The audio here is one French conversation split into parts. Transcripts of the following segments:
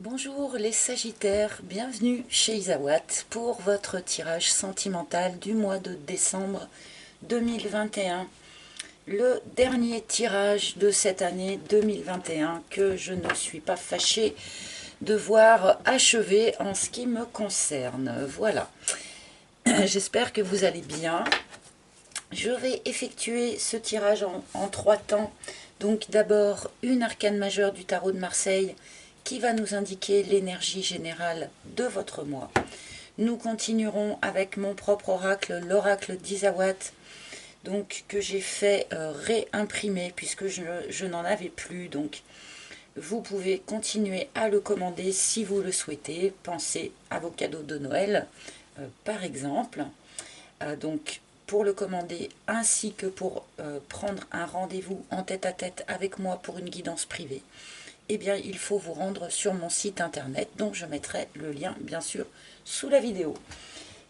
Bonjour les Sagittaires, bienvenue chez Isawat pour votre tirage sentimental du mois de décembre 2021. Le dernier tirage de cette année 2021 que je ne suis pas fâchée de voir achevé en ce qui me concerne. Voilà, j'espère que vous allez bien. Je vais effectuer ce tirage en trois temps. Donc d'abord une arcane majeure du tarot de Marseille qui va nous indiquer l'énergie générale de votre mois. Nous continuerons avec mon propre oracle, l'oracle d'Isawat, donc que j'ai fait réimprimer puisque je n'en avais plus. Donc vous pouvez continuer à le commander si vous le souhaitez. Pensez à vos cadeaux de Noël, par exemple. Donc pour le commander ainsi que pour prendre un rendez-vous en tête-à-tête avec moi pour une guidance privée, eh bien il faut vous rendre sur mon site internet, dont je mettrai le lien bien sûr sous la vidéo.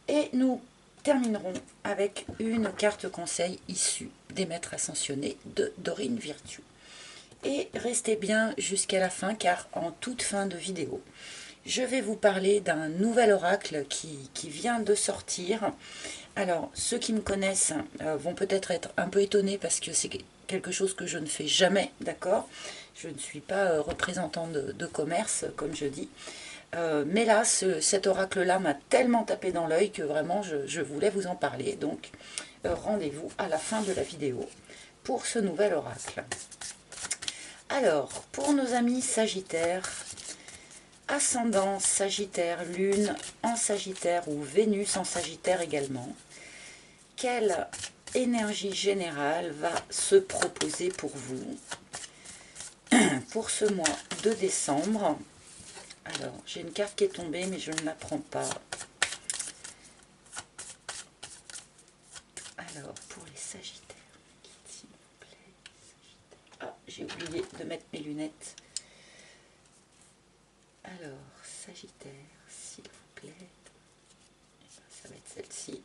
Et nous terminerons avec une carte conseil issue des maîtres ascensionnés de Dorine Virtue. Et restez bien jusqu'à la fin car en toute fin de vidéo, je vais vous parler d'un nouvel oracle qui vient de sortir. Alors, ceux qui me connaissent vont peut-être être un peu étonnés parce que c'est quelque chose que je ne fais jamais, d'accord? Je ne suis pas représentant de commerce, comme je dis. Mais là, cet oracle-là m'a tellement tapé dans l'œil que vraiment, je voulais vous en parler. Donc, rendez-vous à la fin de la vidéo pour ce nouvel oracle. Alors, pour nos amis Sagittaires, ascendant Sagittaire, Lune en Sagittaire ou Vénus en Sagittaire également, quelle énergie générale va se proposer pour vous pour ce mois de décembre? Alors, j'ai une carte qui est tombée, mais je ne la prends pas. Alors, pour les Sagittaires, s'il vous plaît. Ah, j'ai oublié de mettre mes lunettes. Alors, Sagittaire, s'il vous plaît. Ça va être celle-ci.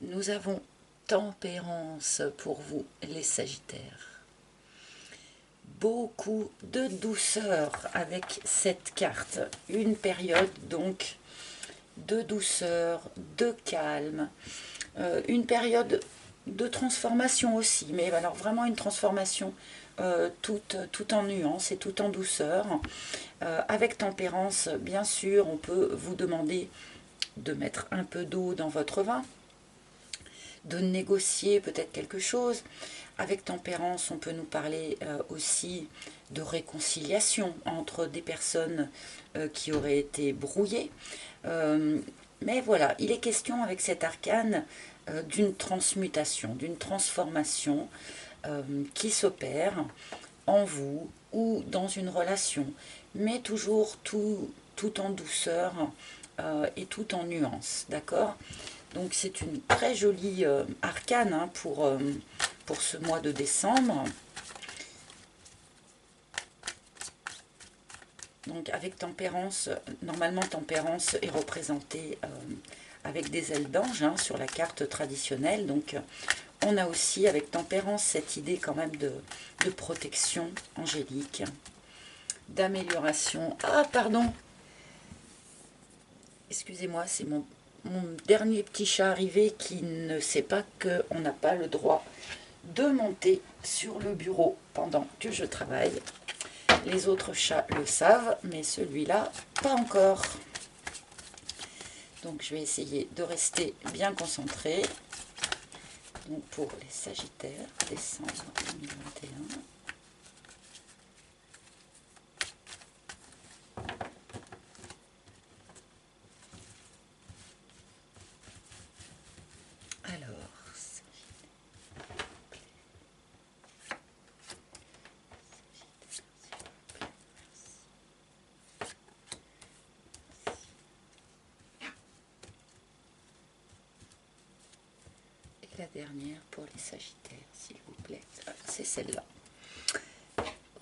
Nous avons Tempérance pour vous, les Sagittaires. Beaucoup de douceur avec cette carte. Une période donc de douceur, de calme. Une période de transformation aussi. Mais alors vraiment une transformation tout en nuances et tout en douceur. Avec Tempérance, bien sûr, on peut vous demander de mettre un peu d'eau dans votre vin, de négocier peut-être quelque chose. Avec Tempérance, on peut nous parler aussi de réconciliation entre des personnes qui auraient été brouillées. Mais voilà, il est question avec cet arcane d'une transmutation, d'une transformation qui s'opère en vous ou dans une relation, mais toujours tout en douceur et tout en nuance, d'accord? Donc c'est une très jolie arcane hein, pour ce mois de décembre. Donc avec Tempérance, normalement Tempérance est représentée avec des ailes d'ange hein, sur la carte traditionnelle. Donc on a aussi avec Tempérance cette idée quand même de protection angélique, d'amélioration. Ah pardon, excusez-moi, c'est mon dernier petit chat arrivé qui ne sait pas qu'on n'a pas le droit de monter sur le bureau pendant que je travaille. Les autres chats le savent, mais celui-là, pas encore. Donc je vais essayer de rester bien concentrée. Donc pour les Sagittaires, décembre 2021. La dernière pour les Sagittaires, s'il vous plaît, c'est celle-là.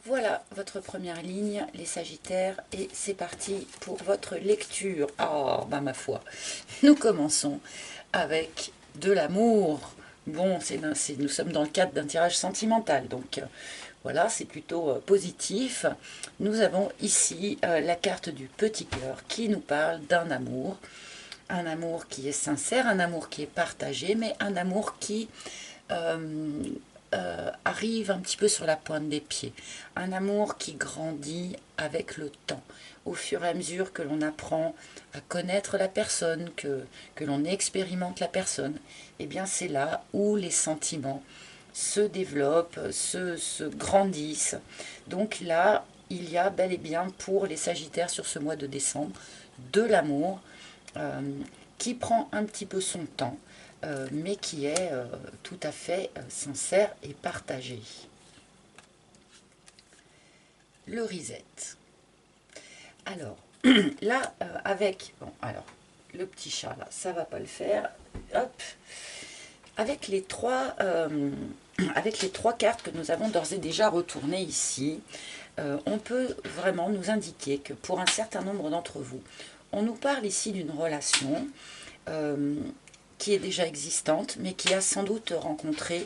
Voilà votre première ligne, les Sagittaires, et c'est parti pour votre lecture. Oh, bah ma foi, nous commençons avec de l'amour. Bon, nous sommes dans le cadre d'un tirage sentimental, donc Voilà, c'est plutôt positif. Nous avons ici la carte du petit cœur qui nous parle d'un amour. Un amour qui est sincère, un amour qui est partagé, mais un amour qui arrive un petit peu sur la pointe des pieds. Un amour qui grandit avec le temps. Au fur et à mesure que l'on apprend à connaître la personne, que l'on expérimente la personne, eh bien c'est là où les sentiments se développent, se grandissent. Donc là, il y a bel et bien pour les Sagittaires sur ce mois de décembre de l'amour euh, qui prend un petit peu son temps, mais qui est tout à fait sincère et partagé. Le reset. Alors, là, avec... Bon, alors, le petit chat, là, ça va pas le faire. Hop. Avec avec les trois cartes que nous avons d'ores et déjà retournées ici, on peut vraiment nous indiquer que pour un certain nombre d'entre vous, on nous parle ici d'une relation euh, qui est déjà existante, mais qui a sans doute rencontré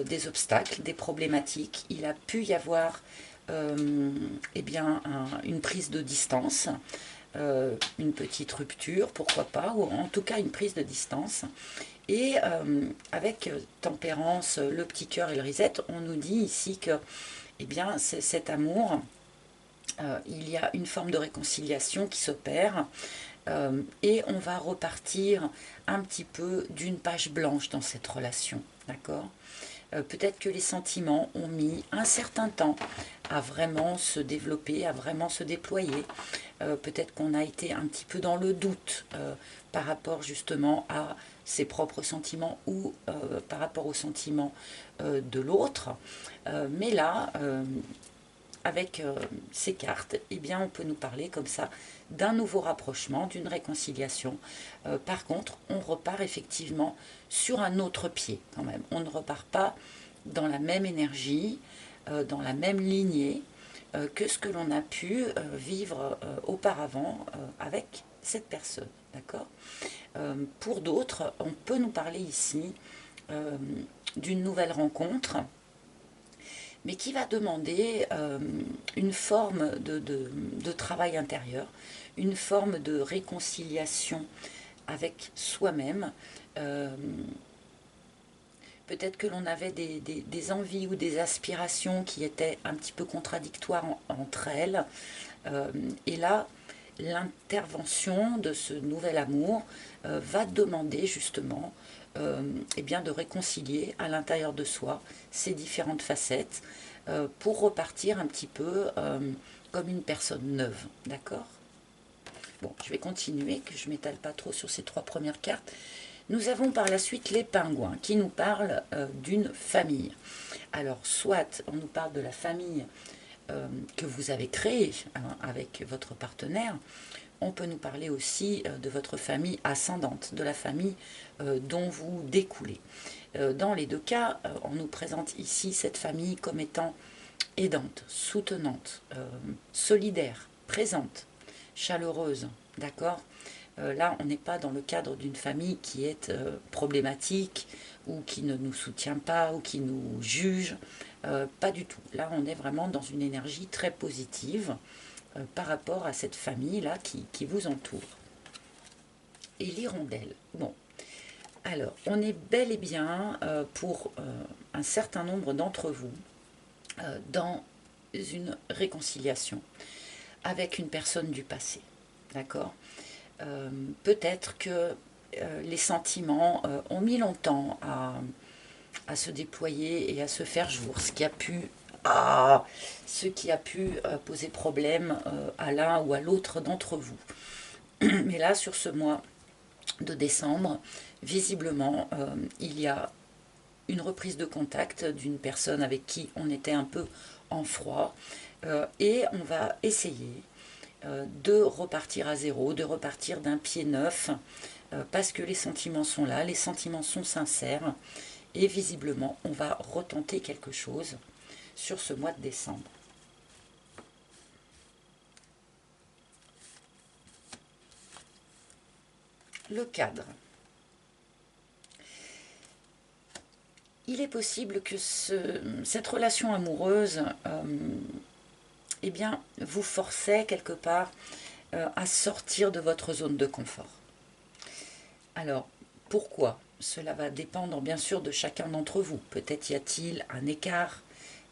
des obstacles, des problématiques. Il a pu y avoir eh bien, une prise de distance, une petite rupture, pourquoi pas, ou en tout cas une prise de distance. Et avec tempérance, le petit cœur et le reset, on nous dit ici que eh bien, cet amour, il y a une forme de réconciliation qui s'opère et on va repartir un petit peu d'une page blanche dans cette relation, d'accord. Peut-être que les sentiments ont mis un certain temps à vraiment se développer, à vraiment se déployer. Peut-être qu'on a été un petit peu dans le doute par rapport justement à ses propres sentiments ou par rapport aux sentiments de l'autre. Mais là, avec ces cartes, eh bien, on peut nous parler comme ça d'un nouveau rapprochement, d'une réconciliation. Par contre, on repart effectivement sur un autre pied quand même. On ne repart pas dans la même énergie, dans la même lignée que ce que l'on a pu vivre auparavant avec cette personne. D'accord. Pour d'autres, on peut nous parler ici d'une nouvelle rencontre, mais qui va demander une forme de travail intérieur, une forme de réconciliation avec soi-même. Euh, Peut-être que l'on avait des envies ou des aspirations qui étaient un petit peu contradictoires entre elles. Euh, et là, l'intervention de ce nouvel amour va demander justement eh bien de réconcilier à l'intérieur de soi ces différentes facettes pour repartir un petit peu comme une personne neuve. D'accord. Bon, je vais continuer, que je ne m'étale pas trop sur ces trois premières cartes. Nous avons par la suite les pingouins qui nous parlent d'une famille. Alors, soit on nous parle de la famille que vous avez créée hein, avec votre partenaire, on peut nous parler aussi de votre famille ascendante, de la famille dont vous découlez. Dans les deux cas, on nous présente ici cette famille comme étant aidante, soutenante, solidaire, présente, chaleureuse, d'accord. Là, on n'est pas dans le cadre d'une famille qui est problématique ou qui ne nous soutient pas ou qui nous juge. Pas du tout. Là, on est vraiment dans une énergie très positive par rapport à cette famille-là qui vous entoure. Et l'hirondelle. Bon, alors, on est bel et bien pour un certain nombre d'entre vous dans une réconciliation avec une personne du passé. D'accord. Peut-être que les sentiments ont mis longtemps à se déployer et à se faire jour, ce qui a pu poser problème à l'un ou à l'autre d'entre vous. Mais là, sur ce mois de décembre, visiblement, il y a une reprise de contact d'une personne avec qui on était un peu en froid et on va essayer de repartir à zéro, de repartir d'un pied neuf parce que les sentiments sont là, les sentiments sont sincères et visiblement on va retenter quelque chose sur ce mois de décembre. Le cadre. il est possible que cette relation amoureuse eh bien, vous forçait quelque part à sortir de votre zone de confort. Alors, pourquoi? Cela va dépendre bien sûr de chacun d'entre vous. Peut-être y a-t-il un écart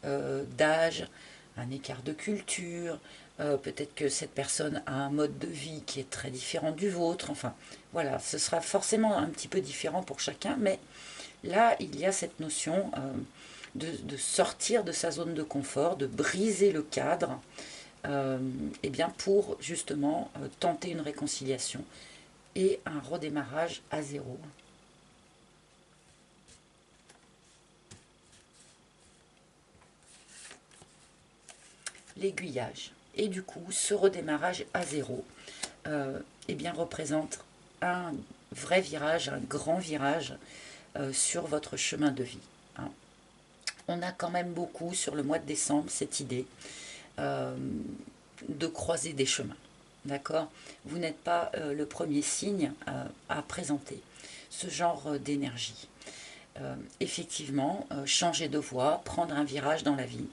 d'âge, un écart de culture, peut-être que cette personne a un mode de vie qui est très différent du vôtre. Enfin, voilà, ce sera forcément un petit peu différent pour chacun, mais là, il y a cette notion de sortir de sa zone de confort, de briser le cadre, eh bien pour justement tenter une réconciliation et un redémarrage à zéro. L'aiguillage. Et du coup, ce redémarrage à zéro eh bien, représente un vrai virage, un grand virage sur votre chemin de vie. Hein. On a quand même beaucoup sur le mois de décembre cette idée de croiser des chemins. D'accord? Vous n'êtes pas le premier signe à présenter ce genre d'énergie. Effectivement, changer de voie, prendre un virage dans la vie,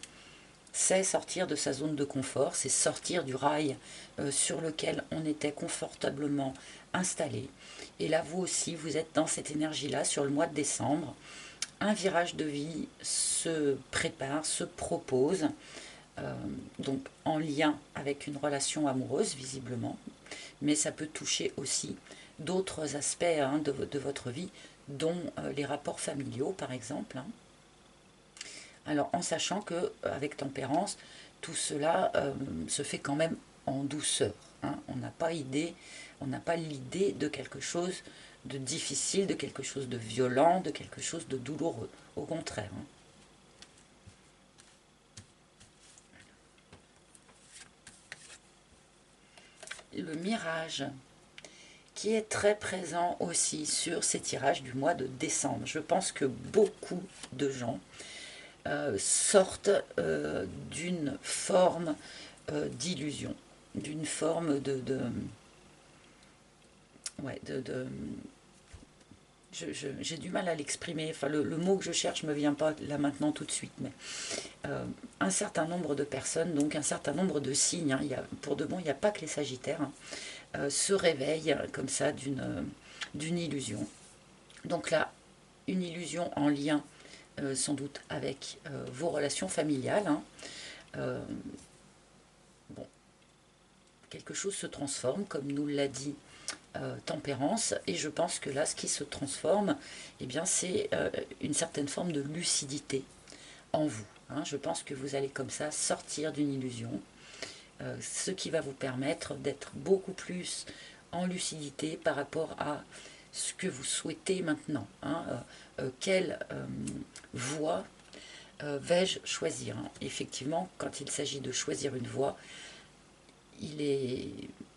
c'est sortir de sa zone de confort, c'est sortir du rail sur lequel on était confortablement installé. Et là, vous aussi, vous êtes dans cette énergie-là sur le mois de décembre. Un virage de vie se prépare, se propose, donc en lien avec une relation amoureuse, visiblement, mais ça peut toucher aussi d'autres aspects de votre vie, dont les rapports familiaux, par exemple. Hein. Alors, en sachant que avec tempérance, tout cela se fait quand même en douceur. Hein. On n'a pas l'idée de quelque chose de difficile, de quelque chose de violent, de quelque chose de douloureux. Au contraire. Hein. Le mirage, qui est très présent aussi sur ces tirages du mois de décembre. Je pense que beaucoup de gens sortent d'une forme d'illusion, d'une forme ouais, j'ai du mal à l'exprimer, enfin le mot que je cherche ne me vient pas là maintenant tout de suite, mais un certain nombre de personnes, donc un certain nombre de signes, hein, pour de bon, il n'y a pas que les sagittaires, hein, se réveillent comme ça d'une illusion. Donc là, une illusion en lien sans doute avec vos relations familiales. Hein. Bon, quelque chose se transforme, comme nous l'a dit Tempérance, et je pense que là, ce qui se transforme, eh bien, c'est une certaine forme de lucidité en vous. Hein. Je pense que vous allez comme ça sortir d'une illusion, ce qui va vous permettre d'être beaucoup plus en lucidité par rapport à ce que vous souhaitez maintenant. Hein. Quelle voie vais-je choisir? Hein. Effectivement, quand il s'agit de choisir une voie, il est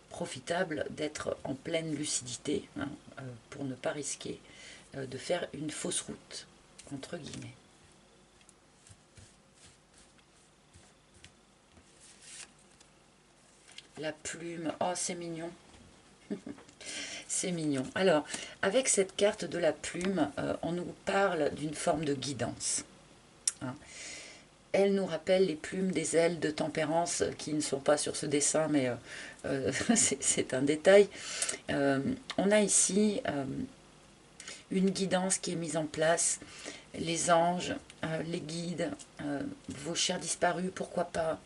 profitable d'être en pleine lucidité hein, pour ne pas risquer de faire une fausse route, entre guillemets. La plume, oh c'est mignon. C'est mignon. Alors, avec cette carte de la plume, on nous parle d'une forme de guidance. Hein. Elle nous rappelle les plumes des ailes de Tempérance qui ne sont pas sur ce dessin, mais c'est un détail. On a ici une guidance qui est mise en place, les anges, les guides, vos chers disparus, pourquoi pas,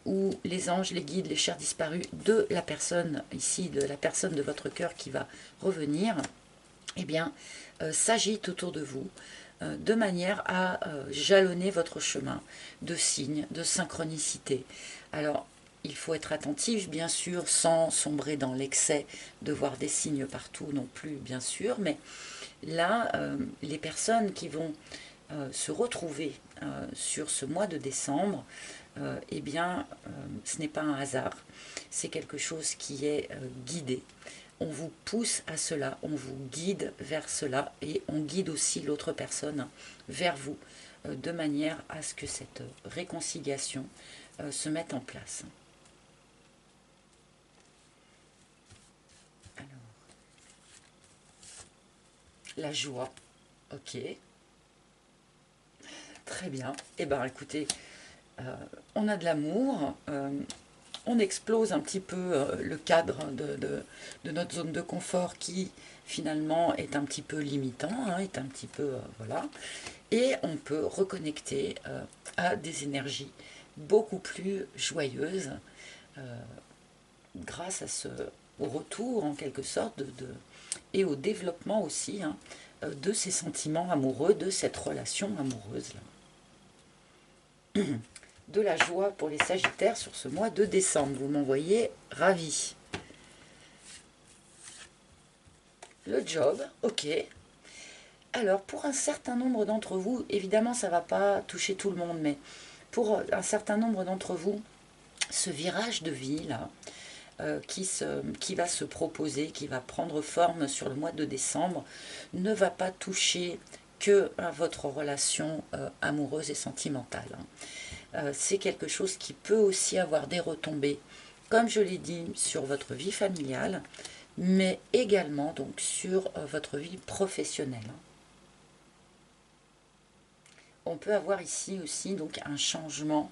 ou les anges, les guides, les chers disparus de la personne ici, de la personne de votre cœur qui va revenir, eh bien, s'agite autour de vous de manière à jalonner votre chemin de signes, de synchronicité. Alors, il faut être attentif, bien sûr, sans sombrer dans l'excès de voir des signes partout non plus, bien sûr, mais là, les personnes qui vont se retrouver sur ce mois de décembre, eh bien, ce n'est pas un hasard, c'est quelque chose qui est guidé. On vous pousse à cela, on vous guide vers cela et on guide aussi l'autre personne vers vous de manière à ce que cette réconciliation se mette en place. Alors, la joie, ok. Très bien. Eh bien, écoutez, on a de l'amour, on explose un petit peu le cadre de notre zone de confort qui, finalement, est un petit peu limitant, hein, est un petit peu... voilà. Et on peut reconnecter à des énergies beaucoup plus joyeuses grâce à au retour, en quelque sorte, et au développement aussi, hein, de ces sentiments amoureux, de cette relation amoureuse là. De la joie pour les Sagittaires sur ce mois de décembre. Vous m'envoyez ravi. Le job, ok. Alors, pour un certain nombre d'entre vous, évidemment, ça ne va pas toucher tout le monde, mais pour un certain nombre d'entre vous, ce virage de vie là, qui va se proposer, qui va prendre forme sur le mois de décembre, ne va pas toucher que votre relation amoureuse et sentimentale. C'est quelque chose qui peut aussi avoir des retombées, comme je l'ai dit, sur votre vie familiale, mais également donc sur votre vie professionnelle. On peut avoir ici aussi donc un changement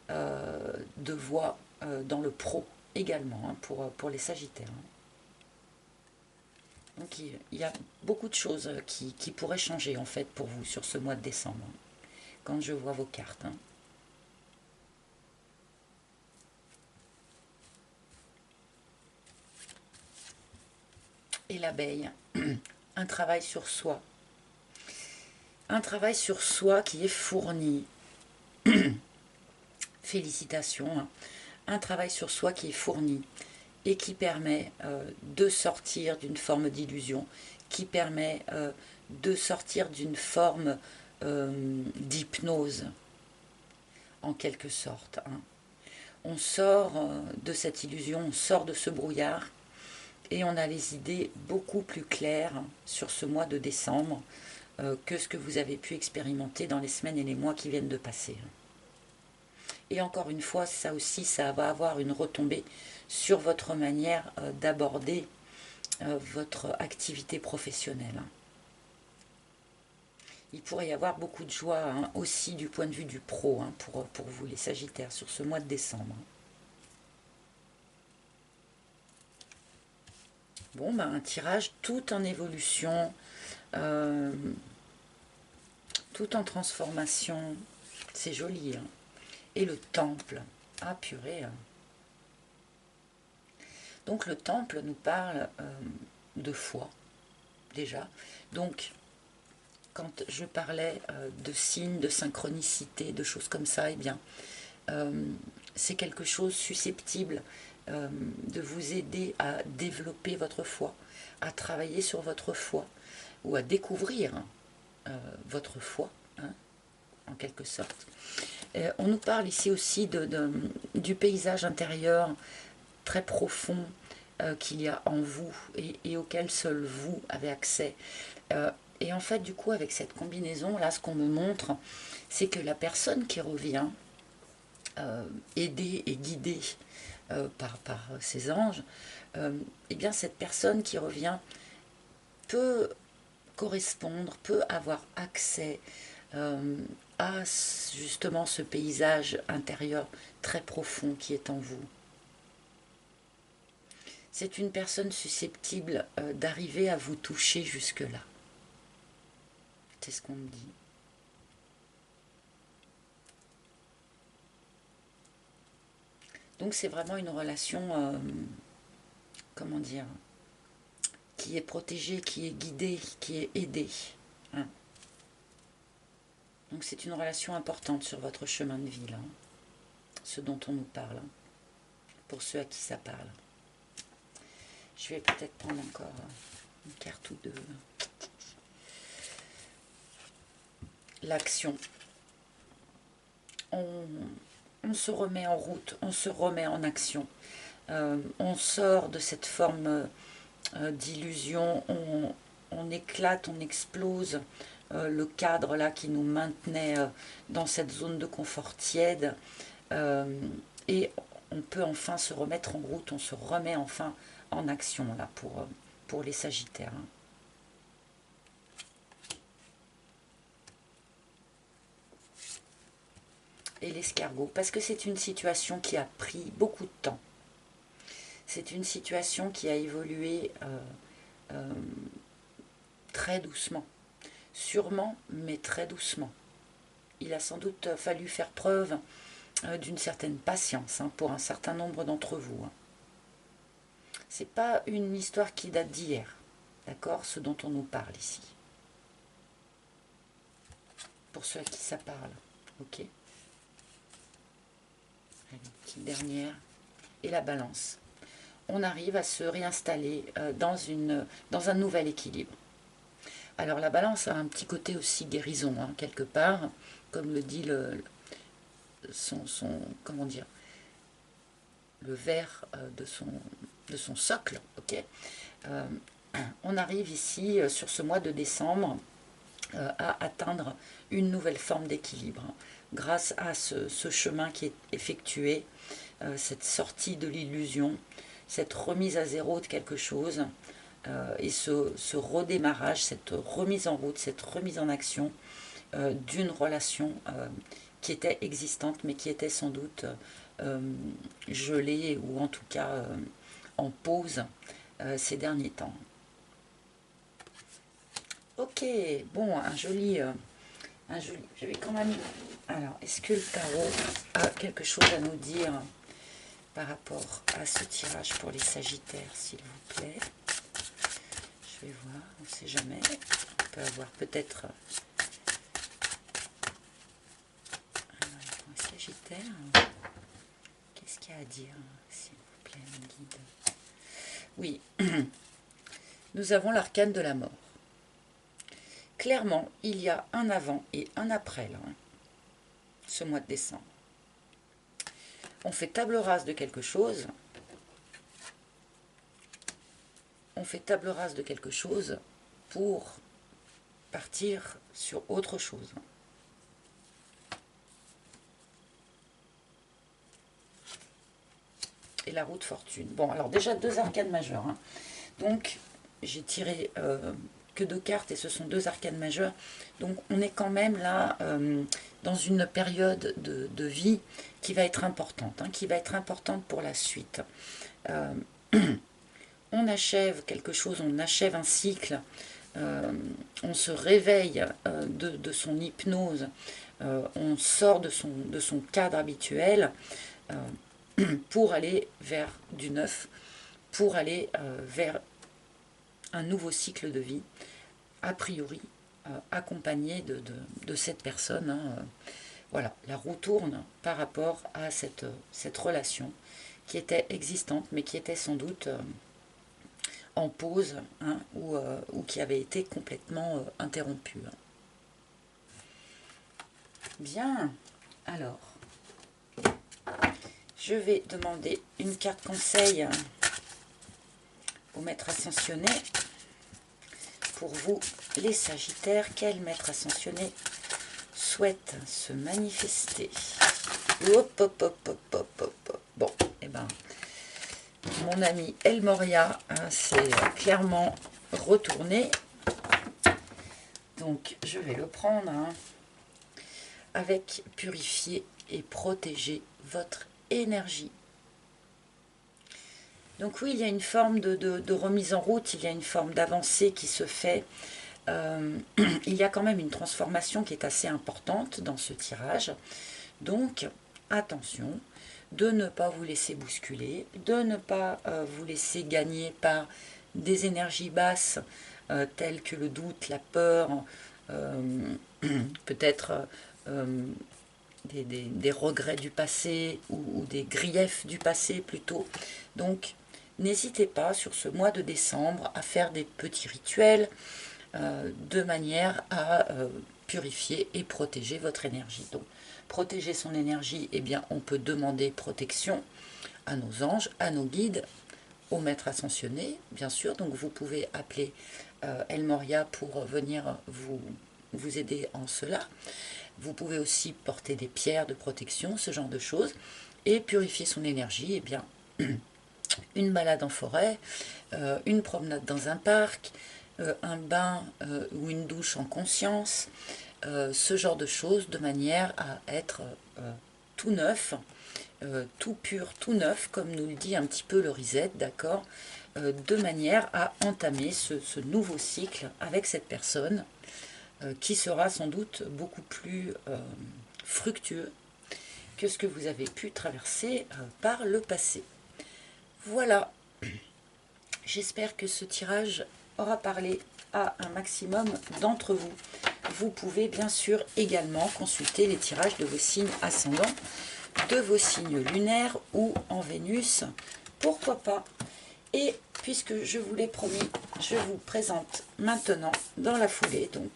de voie dans le pro également, hein, pour les Sagittaires. Donc il y a beaucoup de choses qui pourraient changer en fait pour vous sur ce mois de décembre, hein, quand je vois vos cartes. Hein. Et l'abeille, un travail sur soi. Un travail sur soi qui est fourni. Félicitations. Hein. Un travail sur soi qui est fourni et qui permet de sortir d'une forme d'illusion, qui permet de sortir d'une forme d'hypnose, en quelque sorte. Hein. On sort de cette illusion, on sort de ce brouillard, et on a les idées beaucoup plus claires sur ce mois de décembre que ce que vous avez pu expérimenter dans les semaines et les mois qui viennent de passer. Et encore une fois, ça aussi, ça va avoir une retombée sur votre manière d'aborder votre activité professionnelle. Il pourrait y avoir beaucoup de joie hein, aussi du point de vue du pro hein, pour vous les Sagittaires sur ce mois de décembre. Bon, ben, un tirage tout en évolution, tout en transformation. C'est joli. Hein. Et le temple. Ah, purée. Hein. Donc le temple nous parle de foi, déjà. Donc, quand je parlais de signes, de synchronicité, de choses comme ça, eh bien, c'est quelque chose susceptible de vous aider à développer votre foi, à travailler sur votre foi, ou à découvrir votre foi, hein, en quelque sorte. On nous parle ici aussi du paysage intérieur très profond qu'il y a en vous et auquel seul vous avez accès. Et en fait, du coup, avec cette combinaison, là, ce qu'on me montre, c'est que la personne qui revient, aidée et guidée par ses anges, eh bien, cette personne qui revient peut correspondre, peut avoir accès à justement ce paysage intérieur très profond qui est en vous. C'est une personne susceptible d'arriver à vous toucher jusque-là. C'est ce qu'on me dit. Donc c'est vraiment une relation, comment dire, qui est protégée, qui est guidée, qui est aidée. Hein. Donc c'est une relation importante sur votre chemin de vie, là, hein, ce dont on nous parle, hein, pour ceux à qui ça parle. Je vais peut-être prendre encore une carte ou deux. L'action. On se remet en route, on se remet en action. On sort de cette forme d'illusion, on éclate, on explose le cadre là qui nous maintenait dans cette zone de confort tiède et on peut enfin se remettre en route, on se remet enfin en action là pour les Sagittaires. et l'escargot, parce que c'est une situation qui a pris beaucoup de temps. C'est une situation qui a évolué très doucement, sûrement, mais très doucement. Il a sans doute fallu faire preuve d'une certaine patience pour un certain nombre d'entre vous. C'est pas une histoire qui date d'hier, d'accord, ce dont on nous parle ici. Pour ceux à qui ça parle, ok. Allez, petite dernière. Et la balance. On arrive à se réinstaller dans un nouvel équilibre. Alors la balance a un petit côté aussi guérison, quelque part, comme le dit comment dire, le verre de son socle, ok. On arrive ici, sur ce mois de décembre, à atteindre une nouvelle forme d'équilibre, grâce à ce chemin qui est effectué, cette sortie de l'illusion, cette remise à zéro de quelque chose, et ce redémarrage, cette remise en route, cette remise en action d'une relation qui était existante, mais qui était sans doute gelée, ou en tout cas en pause ces derniers temps. Ok, bon, un joli, je vais quand même... Alors, est-ce que le tarot a quelque chose à nous dire par rapport à ce tirage pour les Sagittaires, s'il vous plaît? Je vais voir, on ne sait jamais. On peut avoir peut-être un Sagittaire. Qu'est-ce qu'il y a à dire, s'il vous plaît, mon guide? Oui, nous avons l'arcane de la mort. Clairement, il y a un avant et un après, là, ce mois de décembre. On fait table rase de quelque chose. On fait table rase de quelque chose pour partir sur autre chose. Et la roue de fortune. Bon, alors déjà deux arcanes majeures. Donc, j'ai tiré que 2 cartes et ce sont 2 arcanes majeures. Donc, on est quand même là dans une période de vie qui va être importante, qui va être importante pour la suite. On achève quelque chose, on achève un cycle, on se réveille de son hypnose, on sort de son cadre habituel pour aller vers du neuf, pour aller vers un nouveau cycle de vie, a priori accompagné de cette personne. Voilà, la roue tourne par rapport à cette relation qui était existante, mais qui était sans doute en pause, ou qui avait été complètement interrompue. Bien, alors, je vais demander une carte conseil au maître ascensionné. Pour vous, les Sagittaires, quel maître ascensionné souhaite se manifester? Hop, hop, hop, hop, hop, hop, hop. Bon, et ben, mon ami El Moria s'est clairement retourné. Donc, je vais le prendre avec purifier et protéger votre énergie. Donc oui, il y a une forme de remise en route, il y a une forme d'avancée qui se fait. Il y a quand même une transformation qui est assez importante dans ce tirage. Donc, attention de ne pas vous laisser bousculer, de ne pas vous laisser gagner par des énergies basses telles que le doute, la peur, peut-être des regrets du passé ou des griefs du passé plutôt. Donc, n'hésitez pas sur ce mois de décembre à faire des petits rituels de manière à purifier et protéger votre énergie. Donc, protéger son énergie, eh bien, on peut demander protection à nos anges, à nos guides, au maître ascensionné, bien sûr. Donc, vous pouvez appeler El Moria pour venir vous aider en cela. Vous pouvez aussi porter des pierres de protection, ce genre de choses, et purifier son énergie, eh bien, une balade en forêt, une promenade dans un parc, un bain ou une douche en conscience, ce genre de choses, de manière à être tout neuf, tout pur, tout neuf, comme nous le dit un petit peu le reset, d'accord, de manière à entamer ce nouveau cycle avec cette personne, qui sera sans doute beaucoup plus fructueux que ce que vous avez pu traverser par le passé. Voilà, j'espère que ce tirage aura parlé à un maximum d'entre vous. Vous pouvez bien sûr également consulter les tirages de vos signes ascendants, de vos signes lunaires ou en Vénus, pourquoi pas. Et puisque je vous l'ai promis, je vous présente maintenant dans la foulée donc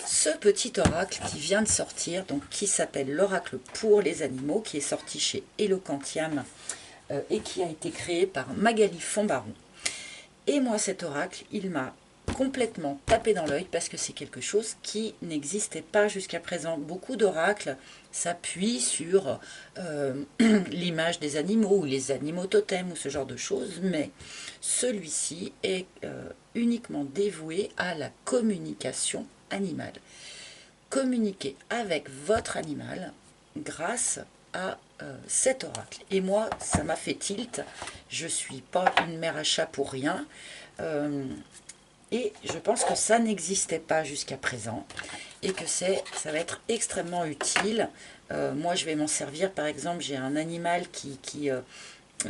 ce petit oracle qui vient de sortir, donc qui s'appelle l'oracle pour les animaux, qui est sorti chez Eloquentiam et qui a été créé par Magali Fonbaron. Et moi, cet oracle, il m'a complètement tapé dans l'œil parce que c'est quelque chose qui n'existait pas jusqu'à présent. Beaucoup d'oracles s'appuient sur l'image des animaux ou les animaux totems ou ce genre de choses, mais celui-ci est uniquement dévoué à la communication animale. Communiquer avec votre animal grâce à cet oracle. Et moi, ça m'a fait tilt. Je ne suis pas une mère à chat pour rien. Et je pense que ça n'existait pas jusqu'à présent. Et que ça va être extrêmement utile. Moi, je vais m'en servir. Par exemple, j'ai un animal qui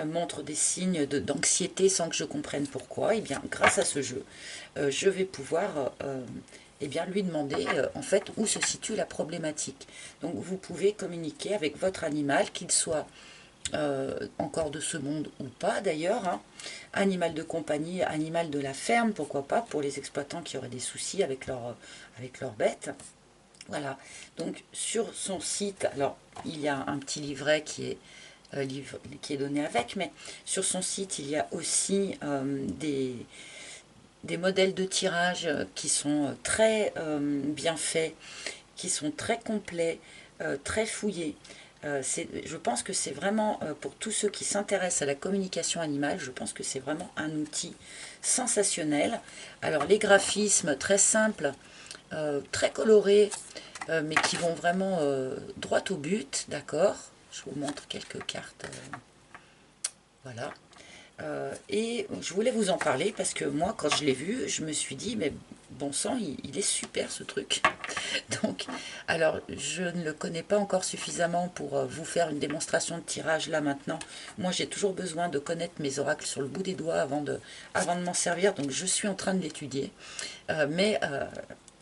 montre des signes d'anxiété sans que je comprenne pourquoi. Et bien, grâce à ce jeu, je vais pouvoir lui demander en fait où se situe la problématique. Donc vous pouvez communiquer avec votre animal, qu'il soit encore de ce monde ou pas d'ailleurs, hein. Animal de compagnie, animal de la ferme, pourquoi pas, pour les exploitants qui auraient des soucis avec leurs bêtes. Voilà, donc sur son site, alors il y a un petit livret qui est donné avec, mais sur son site il y a aussi des modèles de tirage qui sont très bien faits, qui sont très complets, très fouillés. Je pense que c'est vraiment, pour tous ceux qui s'intéressent à la communication animale, je pense que c'est vraiment un outil sensationnel. Alors les graphismes très simples, très colorés, mais qui vont vraiment droit au but, d'accord. Je vous montre quelques cartes, voilà. Et je voulais vous en parler parce que moi, quand je l'ai vu, je me suis dit, mais bon sang, il est super ce truc. Donc, alors, je ne le connais pas encore suffisamment pour vous faire une démonstration de tirage là maintenant. Moi, j'ai toujours besoin de connaître mes oracles sur le bout des doigts avant de m'en servir. Donc, je suis en train de l'étudier. Mais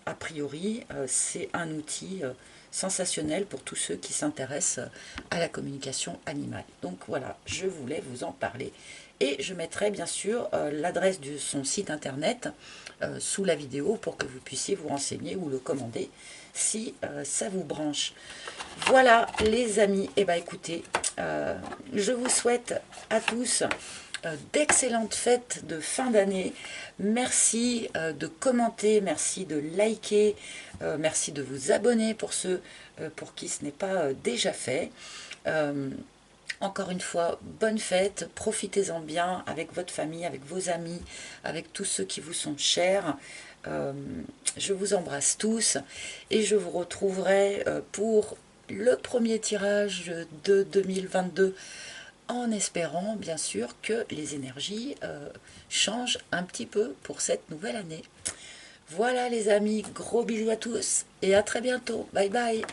a priori, c'est un outil sensationnel pour tous ceux qui s'intéressent à la communication animale. Donc voilà, je voulais vous en parler. Et je mettrai bien sûr l'adresse de son site internet sous la vidéo pour que vous puissiez vous renseigner ou le commander si ça vous branche. Voilà les amis, et écoutez, je vous souhaite à tous d'excellentes fêtes de fin d'année. Merci de commenter, merci de liker, merci de vous abonner pour ceux pour qui ce n'est pas déjà fait. Encore une fois, bonne fête, profitez-en bien avec votre famille, avec vos amis, avec tous ceux qui vous sont chers. Je vous embrasse tous et je vous retrouverai pour le premier tirage de 2022 en espérant bien sûr que les énergies changent un petit peu pour cette nouvelle année. Voilà les amis, gros bisous à tous et à très bientôt. Bye bye.